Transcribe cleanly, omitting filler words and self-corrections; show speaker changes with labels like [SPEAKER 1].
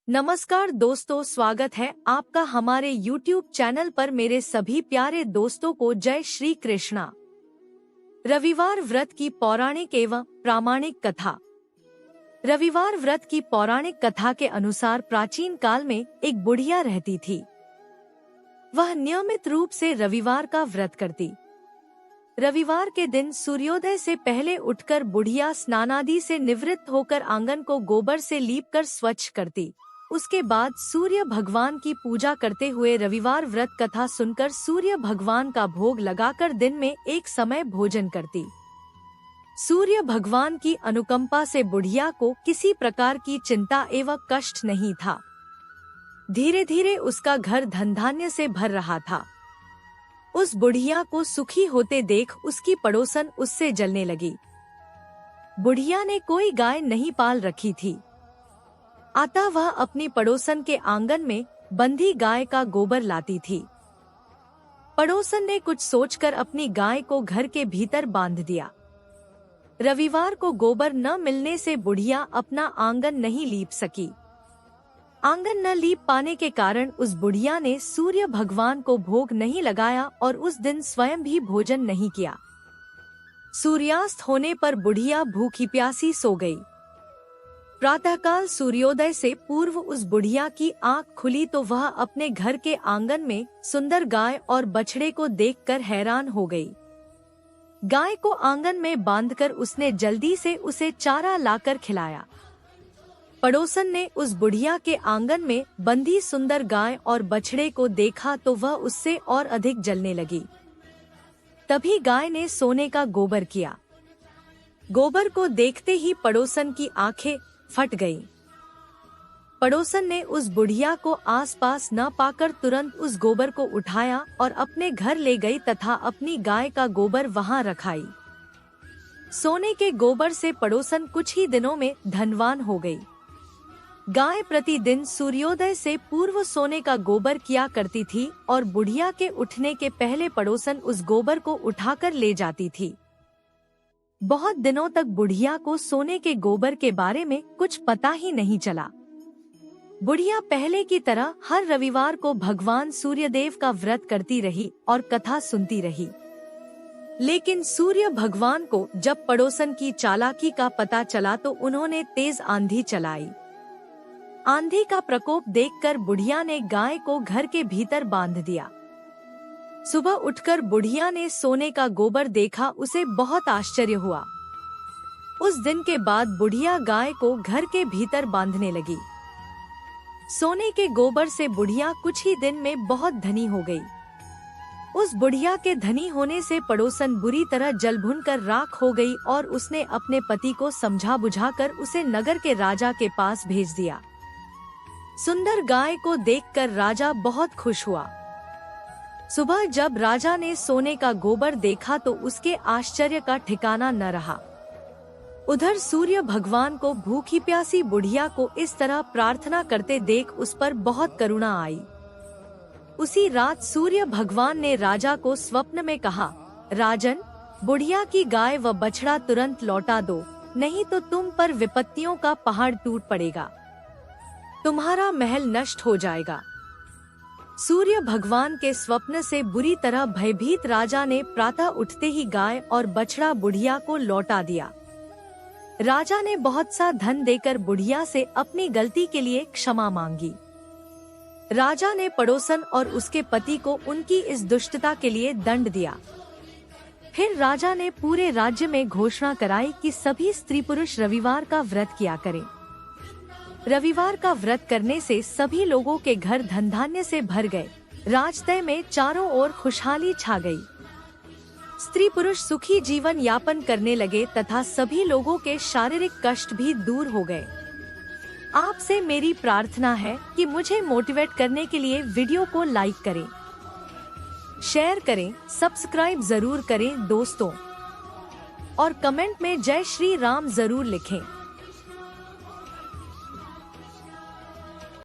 [SPEAKER 1] नमस्कार दोस्तों, स्वागत है आपका हमारे YouTube चैनल पर। मेरे सभी प्यारे दोस्तों को जय श्री कृष्णा। रविवार व्रत की पौराणिक एवं प्रामाणिक कथा। रविवार व्रत की पौराणिक कथा के अनुसार प्राचीन काल में एक बुढ़िया रहती थी। वह नियमित रूप से रविवार का व्रत करती। रविवार के दिन सूर्योदय से पहले उठकर बुढ़िया स्नानादि से निवृत्त होकर आंगन को गोबर से लीपकर स्वच्छ करती। उसके बाद सूर्य भगवान की पूजा करते हुए रविवार व्रत कथा सुनकर सूर्य भगवान का भोग लगाकर दिन में एक समय भोजन करती। सूर्य भगवान की अनुकंपा से बुढ़िया को किसी प्रकार की चिंता एवं कष्ट नहीं था। धीरे धीरे उसका घर धन धान्य से भर रहा था। उस बुढ़िया को सुखी होते देख उसकी पड़ोसन उससे जलने लगी। बुढ़िया ने कोई गाय नहीं पाल रखी थी, अतः वह अपनी पड़ोसन के आंगन में बंधी गाय का गोबर लाती थी। पड़ोसन ने कुछ सोचकर अपनी गाय को घर के भीतर बांध दिया। रविवार को गोबर न मिलने से बुढ़िया अपना आंगन नहीं लीप सकी। आंगन न लीप पाने के कारण उस बुढ़िया ने सूर्य भगवान को भोग नहीं लगाया और उस दिन स्वयं भी भोजन नहीं किया। सूर्यास्त होने पर बुढ़िया भूखी प्यासी सो गई। प्रातःकाल सूर्योदय से पूर्व उस बुढ़िया की आंख खुली तो वह अपने घर के आंगन में सुंदर गाय और बछड़े को देखकर हैरान हो गई। गाय को आंगन में बांधकर उसने जल्दी से उसे चारा लाकर खिलाया। पड़ोसन ने उस बुढ़िया के आंगन में बंधी सुंदर गाय और बछड़े को देखा तो वह उससे और अधिक जलने लगी। तभी गाय ने सोने का गोबर किया। गोबर को देखते ही पड़ोसन की आंखें फट गई। पड़ोसन ने उस बुढ़िया को आसपास न पाकर तुरंत उस गोबर को उठाया और अपने घर ले गई तथा अपनी गाय का गोबर वहां रखाई। सोने के गोबर से पड़ोसन कुछ ही दिनों में धनवान हो गई। गाय प्रतिदिन सूर्योदय से पूर्व सोने का गोबर किया करती थी और बुढ़िया के उठने के पहले पड़ोसन उस गोबर को उठाकर ले जाती थी। बहुत दिनों तक बुढ़िया को सोने के गोबर के बारे में कुछ पता ही नहीं चला। बुढ़िया पहले की तरह हर रविवार को भगवान सूर्यदेव का व्रत करती रही और कथा सुनती रही। लेकिन सूर्य भगवान को जब पड़ोसन की चालाकी का पता चला तो उन्होंने तेज आंधी चलाई। आंधी का प्रकोप देखकर बुढ़िया ने गाय को घर के भीतर बांध दिया। सुबह उठकर बुढ़िया ने सोने का गोबर देखा, उसे बहुत आश्चर्य हुआ। उस दिन के बाद बुढ़िया गाय को घर के भीतर बांधने लगी। सोने के गोबर से बुढ़िया कुछ ही दिन में बहुत धनी हो गई। उस बुढ़िया के धनी होने से पड़ोसन बुरी तरह जल भुन कर राख हो गई और उसने अपने पति को समझा बुझाकर उसे नगर के राजा के पास भेज दिया। सुंदर गाय को देखकर राजा बहुत खुश हुआ। सुबह जब राजा ने सोने का गोबर देखा तो उसके आश्चर्य का ठिकाना न रहा। उधर सूर्य भगवान को भूखी प्यासी बुढ़िया को इस तरह प्रार्थना करते देख उस पर बहुत करुणा आई। उसी रात सूर्य भगवान ने राजा को स्वप्न में कहा, राजन, बुढ़िया की गाय व बछड़ा तुरंत लौटा दो, नहीं तो तुम पर विपत्तियों का पहाड़ टूट पड़ेगा, तुम्हारा महल नष्ट हो जाएगा। सूर्य भगवान के स्वप्न से बुरी तरह भयभीत राजा ने प्रातः उठते ही गाय और बछड़ा बुढ़िया को लौटा दिया। राजा ने बहुत सा धन देकर बुढ़िया से अपनी गलती के लिए क्षमा मांगी। राजा ने पड़ोसन और उसके पति को उनकी इस दुष्टता के लिए दंड दिया। फिर राजा ने पूरे राज्य में घोषणा कराई कि सभी स्त्री पुरुष रविवार का व्रत किया करें। रविवार का व्रत करने से सभी लोगों के घर धन धान्य से भर गए। राजतय में चारों ओर खुशहाली छा गई। स्त्री पुरुष सुखी जीवन यापन करने लगे तथा सभी लोगों के शारीरिक कष्ट भी दूर हो गए। आपसे मेरी प्रार्थना है कि मुझे मोटिवेट करने के लिए वीडियो को लाइक करें, शेयर करें, सब्सक्राइब जरूर करें दोस्तों, और कमेंट में जय श्री राम जरूर लिखें।